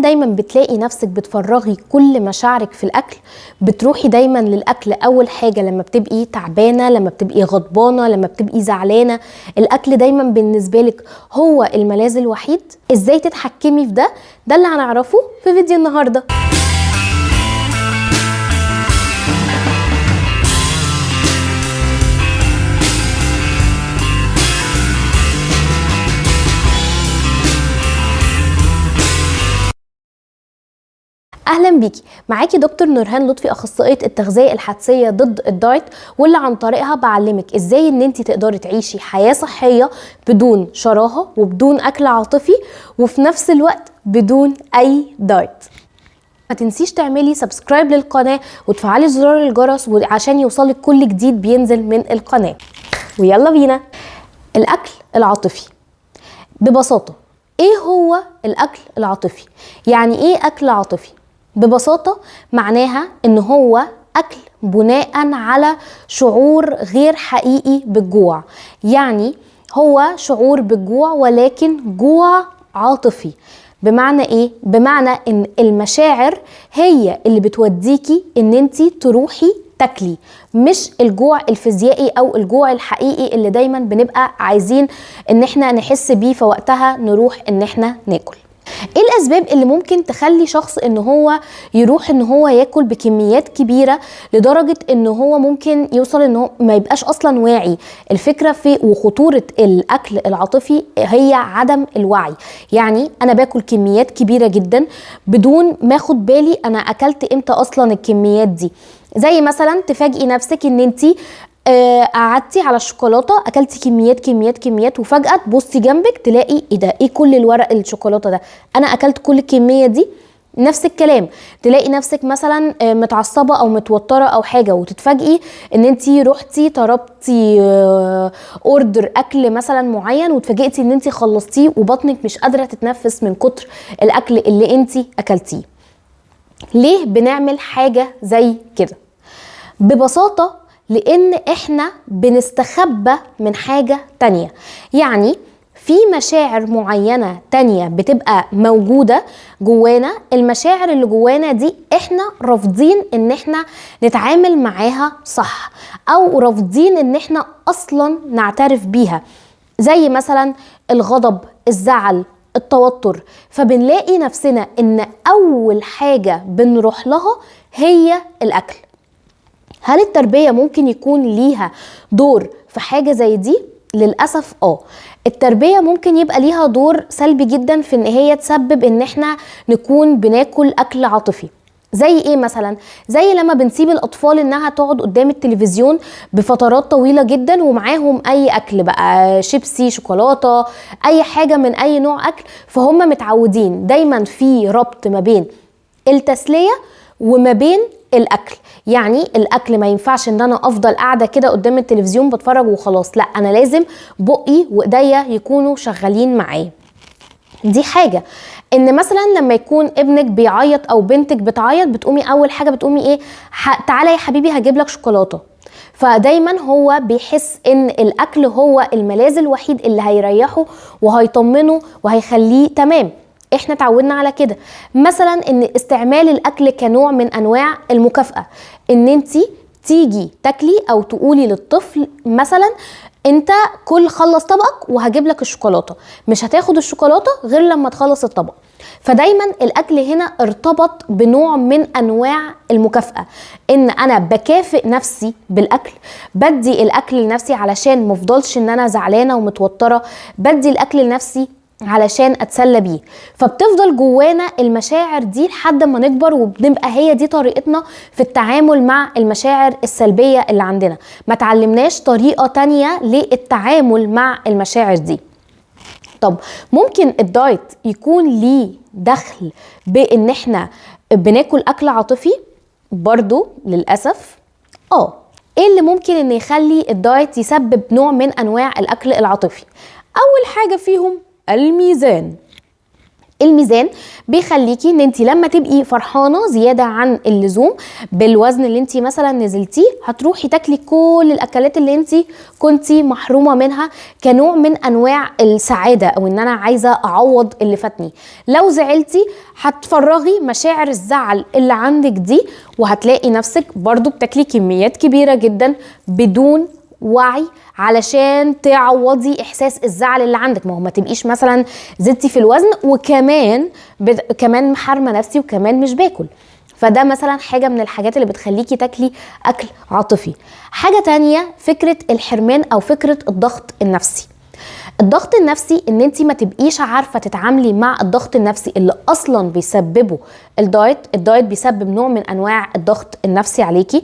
دايما بتلاقي نفسك بتفرغي كل مشاعرك في الاكل؟ بتروحي دايما للاكل اول حاجه لما بتبقي تعبانه، لما بتبقي غضبانه، لما بتبقي زعلانه؟ الاكل دايما بالنسبه لك هو الملاذ الوحيد؟ ازاي تتحكمي في ده؟ ده اللي هنعرفه في فيديو النهارده. اهلا بيكي، معاكي دكتور نورهان لطفي، اخصائيه التغذيه الحدسيه ضد الدايت، واللي عن طريقها بعلمك ازاي ان انت تقدري تعيشي حياه صحيه بدون شراهه وبدون اكل عاطفي وفي نفس الوقت بدون اي دايت. ما تنسيش تعملي سبسكرايب للقناه وتفعلي زرار الجرس عشان يوصلك كل جديد بينزل من القناه. ويلا بينا. الاكل العاطفي ببساطه، ايه هو الاكل العاطفي؟ يعني ايه اكل عاطفي؟ ببساطة معناها ان هو اكل بناء على شعور غير حقيقي بالجوع. يعني هو شعور بالجوع ولكن جوع عاطفي. بمعنى ايه؟ بمعنى ان المشاعر هي اللي بتوديكي ان انتي تروحي تاكلي، مش الجوع الفيزيائي او الجوع الحقيقي اللي دايما بنبقى عايزين ان احنا نحس بيه فوقتها نروح ان احنا ناكل. ايه الاسباب اللي ممكن تخلي شخص ان هو يروح ان هو ياكل بكميات كبيره لدرجه ان هو ممكن يوصل ان هو ما يبقاش اصلا واعي؟ الفكره في وخطوره الاكل العاطفي هي عدم الوعي. يعني انا باكل كميات كبيره جدا بدون ما اخد بالي انا اكلت امتى اصلا الكميات دي. زي مثلا تفاجئي نفسك ان انتي قعدتي على الشوكولاته، اكلتي كميات كميات كميات، وفجاه تبصي جنبك تلاقي ايه ده؟ ايه كل الورق الشوكولاته ده؟ انا اكلت كل الكميه دي؟ نفس الكلام، تلاقي نفسك مثلا متعصبه او متوتره او حاجه، وتتفاجئي ان انتي رحتي طلبتي اوردر اكل مثلا معين، وتفاجئتي ان انتي خلصتيه وبطنك مش قادره تتنفس من كتر الاكل اللي انتي اكلتيه. ليه بنعمل حاجه زي كده؟ ببساطه لان احنا بنستخبى من حاجة تانية. يعني في مشاعر معينة تانية بتبقى موجودة جوانا، المشاعر اللي جوانا دي احنا رافضين ان احنا نتعامل معاها صح، او رافضين ان احنا اصلا نعترف بيها، زي مثلا الغضب، الزعل، التوتر. فبنلاقي نفسنا ان اول حاجة بنروح لها هي الاكل. هل التربية ممكن يكون ليها دور في حاجة زي دي؟ للأسف التربية ممكن يبقى ليها دور سلبي جدا في ان هي تسبب ان احنا نكون بناكل اكل عاطفي. زي ايه مثلا؟ زي لما بنسيب الاطفال انها تقعد قدام التلفزيون بفترات طويلة جدا ومعاهم اي اكل بقى، شيبسي، شوكولاتة، اي حاجة من اي نوع اكل، فهم متعودين دايما في ربط ما بين التسلية وما بين الاكل. يعني الاكل ما ينفعش ان انا افضل قاعده كده قدام التلفزيون بتفرج وخلاص، لا، انا لازم بقي وايديا يكونوا شغالين معايا. دي حاجه. ان مثلا لما يكون ابنك بيعيط او بنتك بتعيط، بتقومي اول حاجه بتقومي ايه؟ تعالى يا حبيبي هجيب لك شوكولاته. فدايما هو بيحس ان الاكل هو الملاذ الوحيد اللي هيريحه وهيطمنه وهيخليه تمام. احنا تعودنا على كده. مثلا ان استعمال الاكل كنوع من انواع المكافأة، ان انتي تيجي تاكلي او تقولي للطفل مثلا انت كل خلص طبقك وهجيب لك الشوكولاتة، مش هتاخد الشوكولاتة غير لما تخلص الطبق. فدايما الاكل هنا ارتبط بنوع من انواع المكافأة، ان انا بكافئ نفسي بالاكل، بدي الاكل لنفسي علشان مفضلش ان انا زعلانة ومتوترة، بدي الاكل لنفسي علشان اتسلى بيه. فبتفضل جوانا المشاعر دي لحد ما نكبر، وبنبقى هي دي طريقتنا في التعامل مع المشاعر السلبية اللي عندنا. ما تعلمناش طريقة تانية للتعامل مع المشاعر دي. طب ممكن الدايت يكون ليه دخل بان احنا بناكل اكل عاطفي؟ برضو للأسف ايه اللي ممكن ان يخلي الدايت يسبب نوع من انواع الاكل العاطفي؟ اول حاجة فيهم الميزان. الميزان بيخليكي ان انت لما تبقي فرحانه زياده عن اللزوم بالوزن اللي انت مثلا نزلتيه، هتروحي تاكلي كل الاكلات اللي انت كنتي محرومه منها كنوع من انواع السعاده، او ان انا عايزه اعوض اللي فاتني. لو زعلتي هتفرغي مشاعر الزعل اللي عندك دي، وهتلاقي نفسك برضو بتاكلي كميات كبيره جدا بدون وعي علشان تعوضي احساس الزعل اللي عندك. ما تبقيش مثلا زدتي في الوزن وكمان كمان محارمه نفسي وكمان مش باكل. فده مثلا حاجه من الحاجات اللي بتخليكي تاكلي اكل عاطفي. حاجه تانية فكره الحرمان او فكره الضغط النفسي. الضغط النفسي ان انت ما تبقيش عارفه تتعاملي مع الضغط النفسي اللي اصلا بيسببه الدايت بيسبب نوع من انواع الضغط النفسي عليكي،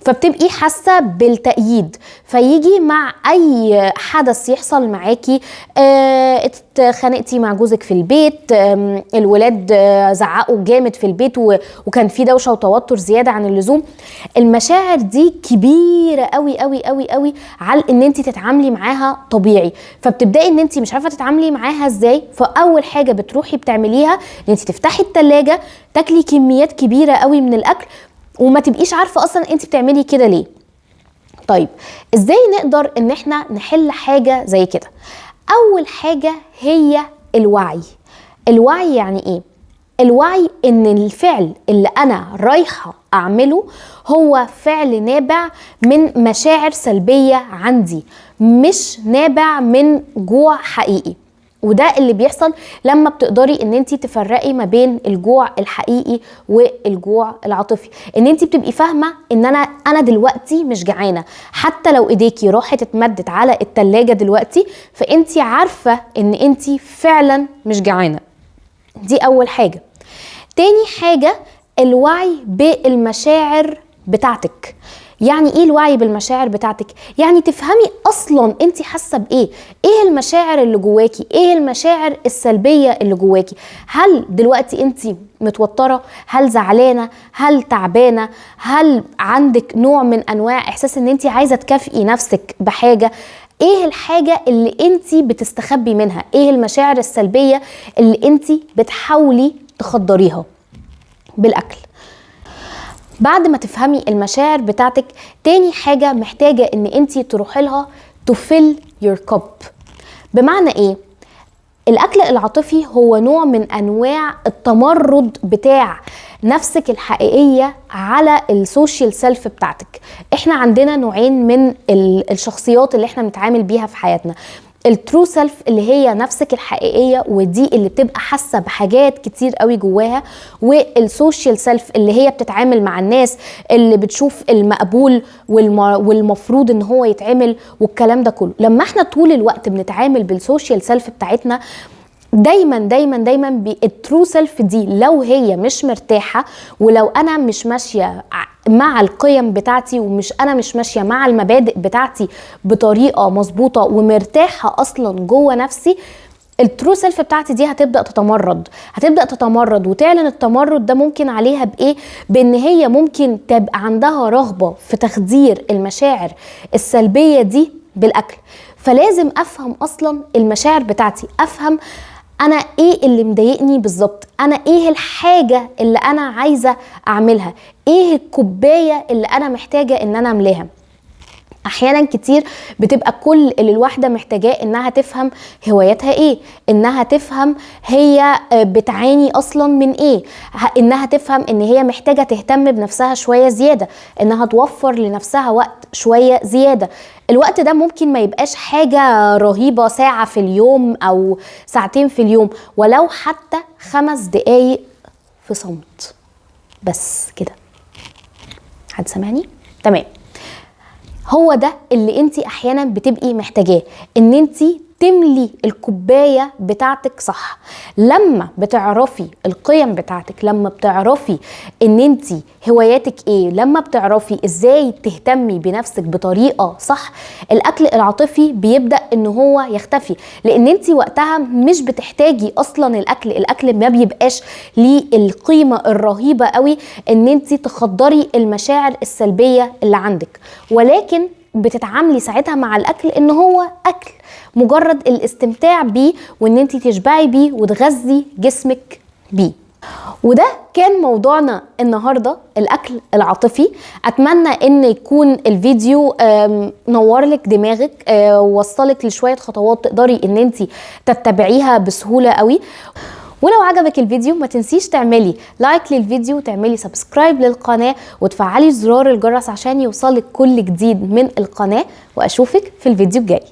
فبتبقي حاسه بالتأييد. فيجي مع اي حدث يحصل معاكي، اتخانقتي مع جوزك في البيت، الولاد زعقوا جامد في البيت وكان في دوشه وتوتر زياده عن اللزوم، المشاعر دي كبيره قوي قوي قوي قوي على ان انت تتعاملي معاها طبيعي. فبتبداي ان انت مش عارفه تتعاملي معاها ازاي، فاول حاجه بتروحي بتعمليها ان انت تفتحي التلاجة تاكلي كميات كبيره قوي من الاكل وما تبقيش عارفة اصلا انت بتعملي كده ليه. طيب ازاي نقدر ان احنا نحل حاجة زي كده؟ اول حاجة هي الوعي. الوعي يعني ايه؟ الوعي ان الفعل اللي انا رايحة اعمله هو فعل نابع من مشاعر سلبية عندي، مش نابع من جوع حقيقي. وده اللي بيحصل لما بتقدري ان انت تفرقي ما بين الجوع الحقيقي والجوع العاطفي، ان انت بتبقي فاهمه ان انا دلوقتي مش جعانه. حتى لو ايديكي راحت اتمدت على التلاجة دلوقتي، فانت عارفه ان انت فعلا مش جعانه. دي اول حاجه. تاني حاجه الوعي بالمشاعر بتاعتك. يعني ايه الوعي بالمشاعر بتاعتك؟ يعني تفهمي اصلا انت حاسه بايه، ايه المشاعر اللي جواكي، ايه المشاعر السلبيه اللي جواكي. هل دلوقتي انت متوتره؟ هل زعلانه؟ هل تعبانه؟ هل عندك نوع من انواع احساس ان انت عايزه تكافئي نفسك بحاجه؟ ايه الحاجه اللي انت بتستخبي منها؟ ايه المشاعر السلبيه اللي انت بتحاولي تخدريها بالاكل؟ بعد ما تفهمي المشاعر بتاعتك، تاني حاجة محتاجة ان انتي تروحي لها to fill your cup. بمعنى ايه؟ الاكل العاطفي هو نوع من انواع التمرد بتاع نفسك الحقيقية على السوشيال سيلف بتاعتك. احنا عندنا نوعين من الشخصيات اللي احنا بنتعامل بيها في حياتنا. الترو سيلف اللي هي نفسك الحقيقيه، ودي اللي بتبقى حاسه بحاجات كتير قوي جواها، والسوشيال سيلف اللي هي بتتعامل مع الناس، اللي بتشوف المقبول والمفروض ان هو يتعمل والكلام ده كله. لما احنا طول الوقت بنتعامل بالسوشيال سيلف بتاعتنا، دايما دايما دايما الترو سيلف دي لو هي مش مرتاحه، ولو انا مش ماشيه مع القيم بتاعتي انا مش ماشيه مع المبادئ بتاعتي بطريقه مظبوطه ومرتاحه اصلا جوه نفسي، الترو سيلف بتاعتي دي هتبدا تتمرد وتعلن التمرد ده ممكن عليها بايه؟ بان هي ممكن تبقى عندها رغبه في تخدير المشاعر السلبيه دي بالاكل. فلازم افهم اصلا المشاعر بتاعتي، افهم انا ايه اللي مضايقني بالظبط، انا ايه الحاجه اللي انا عايزه اعملها، ايه الكوبايه اللي انا محتاجه ان انا املاها. احيانا كتير بتبقى كل اللي الواحده محتاجاه انها تفهم هواياتها ايه، انها تفهم هي بتعاني اصلا من ايه، انها تفهم ان هي محتاجه تهتم بنفسها شويه زياده، انها توفر لنفسها وقت شويه زياده. الوقت ده ممكن ما يبقاش حاجه رهيبه، ساعه في اليوم او ساعتين في اليوم، ولو حتى 5 دقايق في صمت بس كده. حد سامعني؟ تمام. هو ده اللي انتي احيانا بتبقي محتاجاه، ان انتي تملي الكوباية بتاعتك صح. لما بتعرفي القيم بتاعتك، لما بتعرفي ان انتي هواياتك ايه، لما بتعرفي ازاي تهتمي بنفسك بطريقة صح، الاكل العاطفي بيبدأ ان هو يختفي، لان انتي وقتها مش بتحتاجي اصلا الاكل ما بيبقاش ليه القيمة الرهيبة قوي ان انتي تخدري المشاعر السلبية اللي عندك، ولكن بتتعاملي ساعتها مع الاكل ان هو اكل، مجرد الاستمتاع بيه وان انت تشبعي بيه وتغذي جسمك بيه. وده كان موضوعنا النهارده، الاكل العاطفي. اتمنى ان يكون الفيديو نور لك دماغك، ووصلك لشويه خطوات تقدري ان انت تتبعيها بسهوله قوي. ولو عجبك الفيديو ما تنسيش تعملي لايك للفيديو وتعملي سبسكرايب للقناه وتفعلي زرار الجرس عشان يوصلك كل جديد من القناه. واشوفك في الفيديو الجاي.